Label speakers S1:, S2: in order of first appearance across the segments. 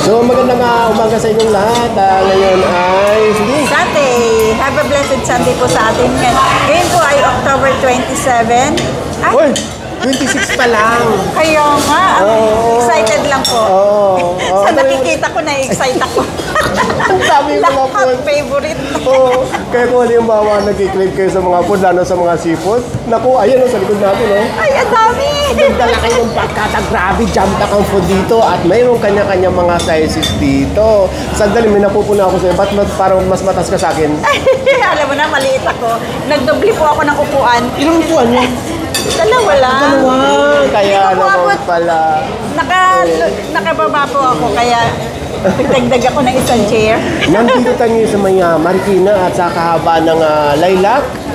S1: So magandang umaga sa inyong lahat. Ngayon ay
S2: Sunday. Have a blessed Sunday po sa atin. Ngayon po ay October 27.
S1: Uy! 26 pa lang.
S2: Kaya nga. Excited lang po. Sa nakikita ko na excite ako.
S1: Ang dami yung mga food.
S2: Favorite.
S1: Kaya kung halimbawa nag-crave kayo sa mga food, lalo sa mga seafood, naku, ayan sa likod natin,
S2: Ay, ang dami.
S1: Nagdala kayo ng pagkata. Grabe, jam-pack ang food dito. At mayroong kanya-kanya mga sizes dito. Sandali, may napupuna ako sa'yo. Ba't parang mas matas ka sa akin?
S2: Alam mo na, maliit ako. Nagdobli po ako ng upuan.
S1: Ilang upuan mo?
S2: Dalawa lang.
S1: Dalawa. Kaya naman pala.
S2: Nakababa po ako, kaya nagdagdag ako ng isang chair.
S1: Nandito tayo sa may Marikina at sa kahaba ng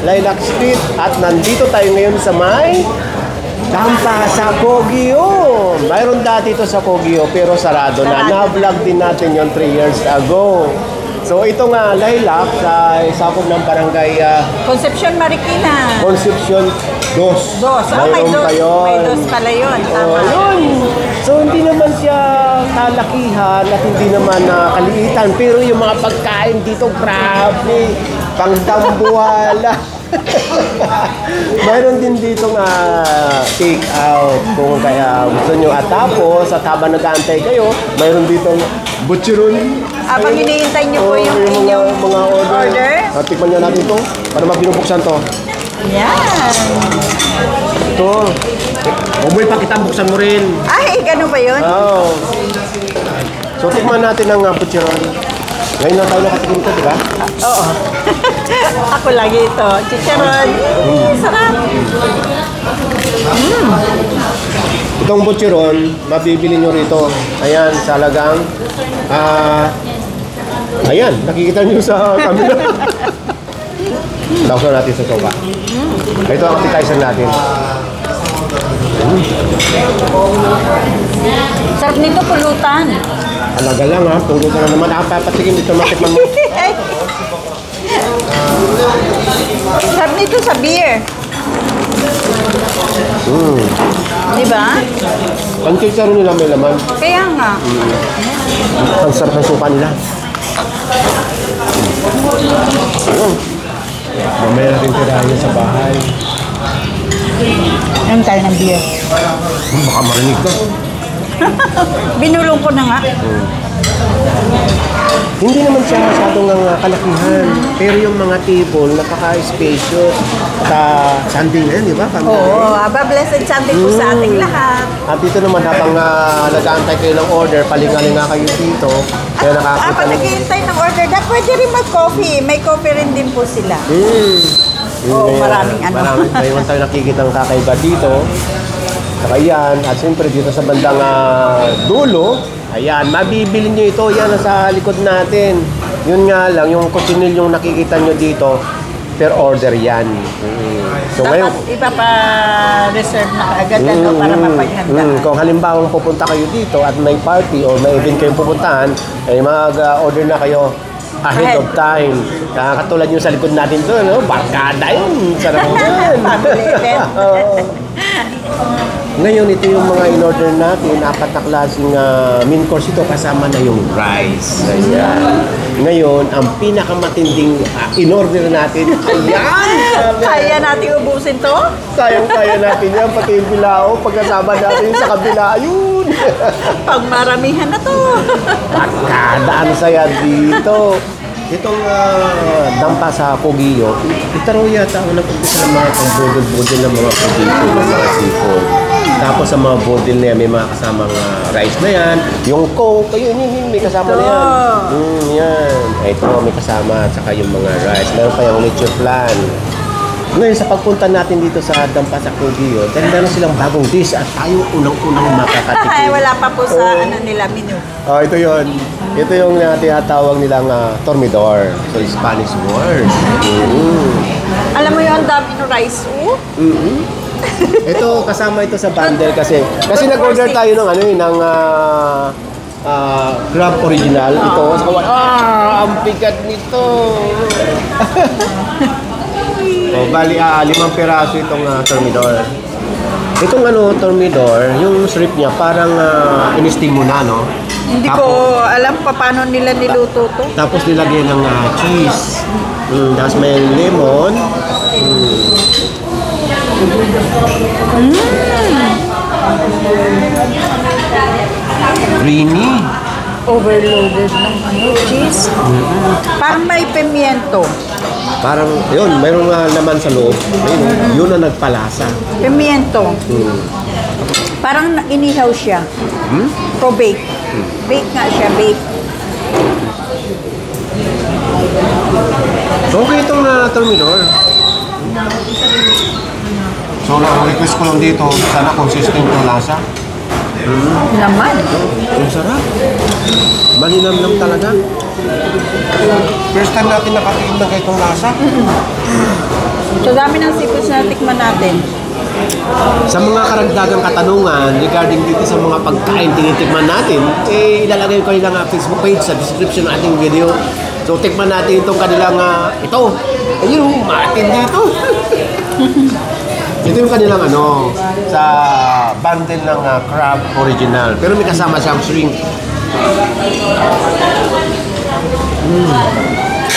S1: Lilac Street. At nandito tayo ngayon sa may Dampa sa Kogyo. Mayroon dati ito sa Kogyo pero sarado na. Na-vlog din natin yon 3 years ago. So ito nga Lilac sa sakop ng barangay
S2: Concepcion Marikina.
S1: Concepcion 2.
S2: May dos pala yun. Tama.
S1: Yun. So hindi naman siya kalakihan at hindi naman kaliitan. Pero yung mga pagkain dito, grabe. Pangdambuhala. Mayroon din dito nga take out kung kaya gusto nyo. At tapos, at habang nag-aantay kayo, mayroon dito butcheron.
S2: Habang hinihintay nyo po yung inyong
S1: mga order. Tikman nyo natin ito para mabinubuksan to.
S2: Yan.
S1: Ito. Huwag pa kita, buksan mo rin.
S2: Ay, gano'n ba yun?
S1: Oo. So, tikman natin ang butcheron. Ngayon na tayo nakatingin ito, di ba?
S2: Oo. Ako lagi ito. Chicharon. Sarap.
S1: Itong butcheron, mabibili nyo rito. Ayan, sa halagang ayan, nakikita nyo sa camera. Laksan natin sa sopa. Ito ang appetizer natin.
S2: Sarap nito, pulutan.
S1: Alaga lang ha, pulutan na naman. Papatikin dito, matikman mo.
S2: Sarap nito sa beer. Diba?
S1: Ang chicharon nila may laman.
S2: Kaya nga.
S1: Ang sarap ng sopa nila. Mamaya natin tirahan yun sa bahay.
S2: Alam tayo ng beer.
S1: Baka marinig ka.
S2: Binulong ko na nga.
S1: Hindi naman siya masyadong kalakihan. Pero yung mga table, napaka-spacious. At Sunday na yan, di ba?
S2: Oo, blessed Sunday po sa ating lahat.
S1: At dito naman, habang nag-aantay kayo ng order, palingaling nga kayo dito. Kaya nakakita
S2: Pag naghihintay ng order, pwede rin mag-coffee. May coffee rin din po sila. Maraming ano.
S1: Maraming tayo tayo nakikita ng kakaiba dito. Saka yan, at siyempre dito sa bandang dulo, ayan, mabibili nyo ito, yan sa likod natin. Yun nga lang, yung cochineal yung nakikita nyo dito, per order yan. So
S2: dapat ipapa-reserve na agad para mapaghandaan.
S1: Kung halimbawa pupunta kayo dito at may party o may event kayong pupuntahan, ay mag-order na kayo ahead of time. Katulad yung sa likod natin doon, barkada yun. Sarap yan. Ngayon, ito yung mga in-order natin. 4 na klaseng main course ito. Kasama na yung rice. Ayan. Ngayon, ang pinakamatinding in-order natin, ayan!
S2: Kaya natin ubusin to?
S1: Kayang-kaya natin yan. Pati yung bilao, pagkasama natin sa kabila, ayun!
S2: Pagmaramihan na to.
S1: Barkada ang saya dito. Itong dampa sa Kogyo, ito raw yata ang nag-umpisa ng mga pang-budol-budol ng mga Kogyo, ng mga seafood. Tapos sa mga budol na yan, may mga kasamang rice na yan. Yung Coke, ayun, may kasama na yan. Yan. Ito, may kasama, at saka yung mga rice. Meron pa yung leche flan. Ngayon, sa pagpunta natin dito sa dampa sa Kogyo, dahil meron silang bagong dish at tayo unang-unang makakatikim.
S2: Ay, wala pa po sa nila menu.
S1: Ito yun. Ito yung tinatawag nilang tormidor. So, Spanish word.
S2: Alam mo yung ang dami ng rice,
S1: Ito, kasama ito sa bundle kasi nag-order tayo ng crab original. Ito, ang bigat nito. Bali, 5 piraso itong tormidor. Itong ano, Thermidor, yung shrimp niya parang in-steam mo na, no?
S2: Hindi ko alam pa paano nila niluto to.
S1: Tapos nilagyan ng cheese. Tapos may lemon. Creamy.
S2: Overloaded ng cheese. Parang may pimiento.
S1: Parang, yun, mayroong laman sa loob. Ayun, yun ang nagpalasa.
S2: Pimiento. Parang inihaw siya. O bake. Bake nga siya, bake.
S1: Okay itong Thermidor. So, ang request ko lang dito, sana consistent yung lasa.
S2: Laman.
S1: Ang sarap. Malinamnam talaga. First time natin nakatikim ng ganitong lasa.
S2: So, dami ng seafoods na tikman natin.
S1: Sa mga karagdagang katanungan regarding dito sa mga pagkain tinitikman natin, ilalagay ko kanilang Facebook page sa description ng ating video. So, tikman natin itong kanilang, ito. Ayun, maatin dito. Ito yung kanilang sa bundle ng crab original. Pero may kasama siyang shrimp.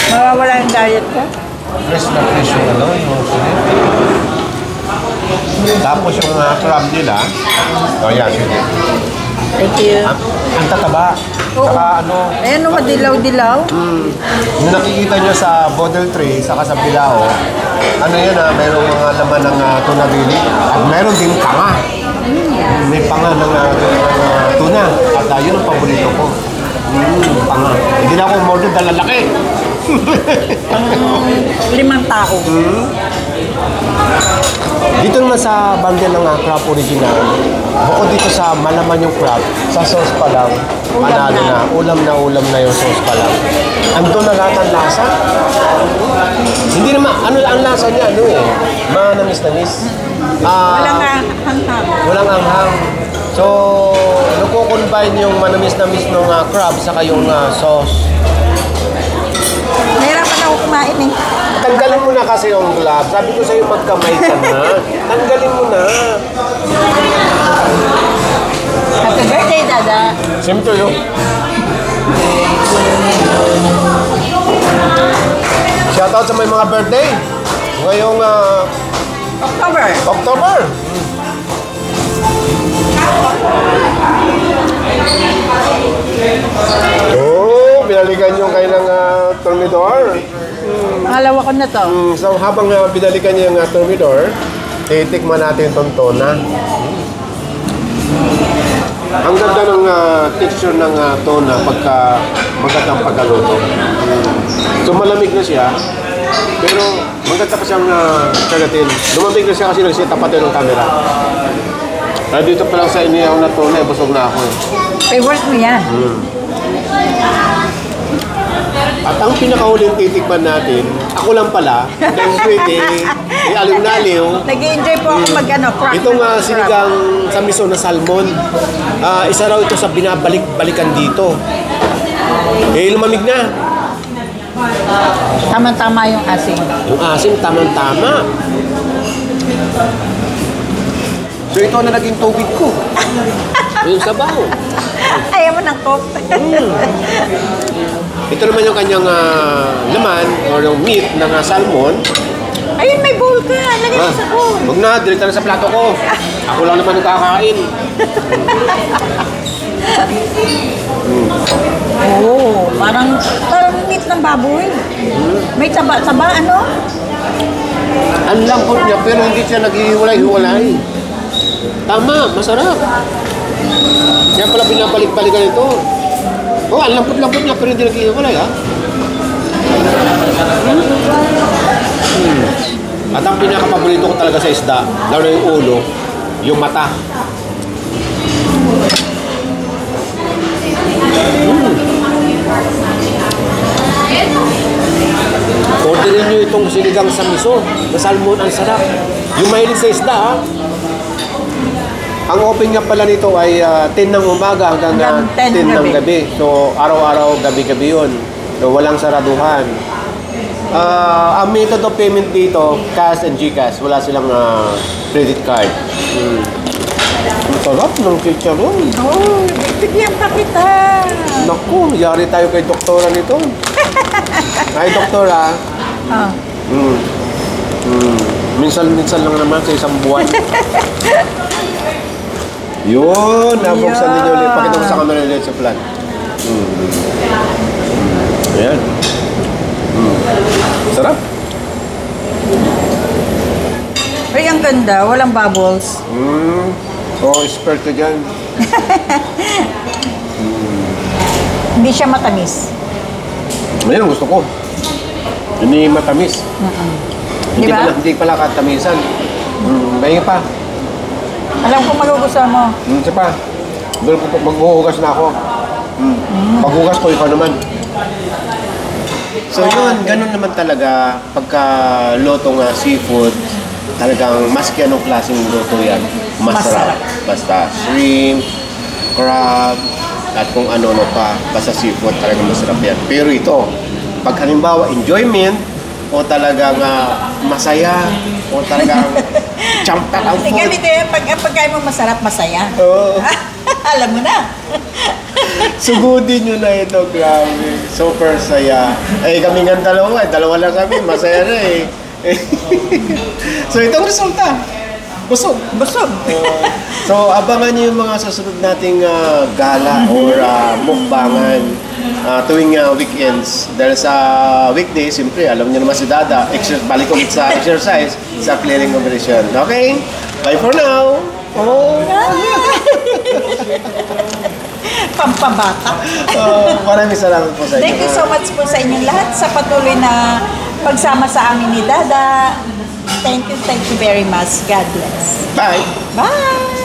S2: Mawawala yung diet ka?
S1: Fresh na fresh yung yung shrimp. Tapos yung crab nila, yan, sige.
S2: Thank you.
S1: Ang tataba. Saka
S2: Ayan, madilaw-dilaw.
S1: Yung nakikita nyo sa bottle tray, saka sa bilao, yan mayroong mga laman ng tuna belly. At mayroon din panga. May panga ng tuna. At yun ang paborito ko. Panga. Hindi na ako umorder dahil lalaki.
S2: 5 tao.
S1: Dito naman sa bundle ng crab original, bukod dito sa malaman yung crab, sa sauce pa lang, ulam na yung sauce pa lang. Ando na lahat ang lasa. Hindi naman, ang lasa niya, manamis-namis.
S2: Walang hanghang.
S1: Walang hanghang. So, nakukombine yung manamis-namis ng crab saka yung sauce.
S2: Nahirapan ako kumain eh.
S1: Tanggalin mo na kasi yung gloves. Sabi ko sa'yo magkamay ka na. Tanggalin mo na.
S2: Happy birthday, Dada.
S1: Same to you. Shoutout sa may mga birthday. Ngayong October. Oh, binalikan yung kailang Thermidor.
S2: Pangalawa ko na to.
S1: So habang binalikan niya yung Thermidor, titikman natin itong tuna. Ang ganda ng texture ng tuna pagka magandang pagkaluto. So malamig na siya, pero maganda pa siyang kagatin. Lumamig na siya kasi nagsitapatin ng camera. Dito pa lang sa inihaw na tuna, busog na ako eh.
S2: Favorite mo yan.
S1: At ang pinakahuling titikman natin, ako lang pala, dahil pwede, aliw-naliw.
S2: Nag-i-enjoy po ako crack.
S1: Itong sinigang sa miso na salmon, isa raw ito sa binabalik-balikan dito. Lumamig na.
S2: Tama-tama yung asin.
S1: Yung asin, tamang-tama. So ito na naging tubig ko. Yung sabaw.
S2: Ayaw mo ng coke.
S1: Ito naman yung kanyang laman or yung meat ng salmon.
S2: Ayun, may bowl ka. Lagay mo sa bowl.
S1: Huwag na, direkta na sa plato ko. Ako lang naman nagkakain.
S2: Oo, parang meat ng baboy. May taba-taba,
S1: Ang lambot niya pero hindi siya naghihiwalay-hiwalay. Tama, masarap. Kaya pala binabalik-balikan ito. Oh, ang lambot-lambot niya pero hindi naghihiwalay, ha? At ang pinakapaborito ko talaga sa isda, lalo na yung ulo, yung mata. Orderin nyo itong sinigang sa miso na salmon, ang sarap. Yung mahilig sa isda, ha? Ang open nga pala nito ay 10 ng umaga hanggang 10 ng gabi. So, araw-araw, gabi-gabi yun. So, walang saraduhan. Ang method of payment dito, cash and GCash. Wala silang credit card. Ang sarap ng chicharon.
S2: Oh, bigyan pa kita.
S1: Naku, yari tayo kay doktora nito. Ay, doktora.
S2: Ah.
S1: Minsan lang naman sa isang buwan. Yun, nabuksan ninyo ulit. Pakita ko sa camera ulit sa plan. Ayan. Sarap.
S2: Ay, ang ganda. Walang bubbles.
S1: Expert ka dyan.
S2: Hindi siya matamis.
S1: Ayan, gusto ko. Hindi matamis.
S2: Diba?
S1: Hindi pala katamisan. Bahingi pa.
S2: Alam ko magugustuhan mo.
S1: Isa pa. Doon ko maghuhugas na ako. Paghugas ko, ikaw naman. So yun, ganun naman talaga. Pagka loto nga seafood, talagang maski anong klaseng luto yan, masarap. Basta shrimp, crab, at kung ano-ano pa, basta seafood, talagang masarap yan. Pero ito, pag halimbawa enjoyment, o talagang masaya, o talagang champak ang food.
S2: Ganito yan, pagkain mo masarap, masaya.
S1: Oo.
S2: Alam mo na.
S1: Sugudin nyo na ito, grabe. Super saya. Kami nga dalawa lang kami, masaya na eh. So itong resulta, busog.
S2: Busog.
S1: So abangan nyo yung mga susunod nating gala or mukbangan tuwing weekends. Dahil sa weekdays, siyempre, alam nyo naman si Dada, balik ulit sa exercise, sa clearing competition. Okay? Bye for now.
S2: Pampabata.
S1: Maraming salamat po sa inyo.
S2: Thank you so much po sa inyong lahat sa patuloy na pagsama sa amin ni Dada. Thank you very much. God bless.
S1: Bye.
S2: Bye!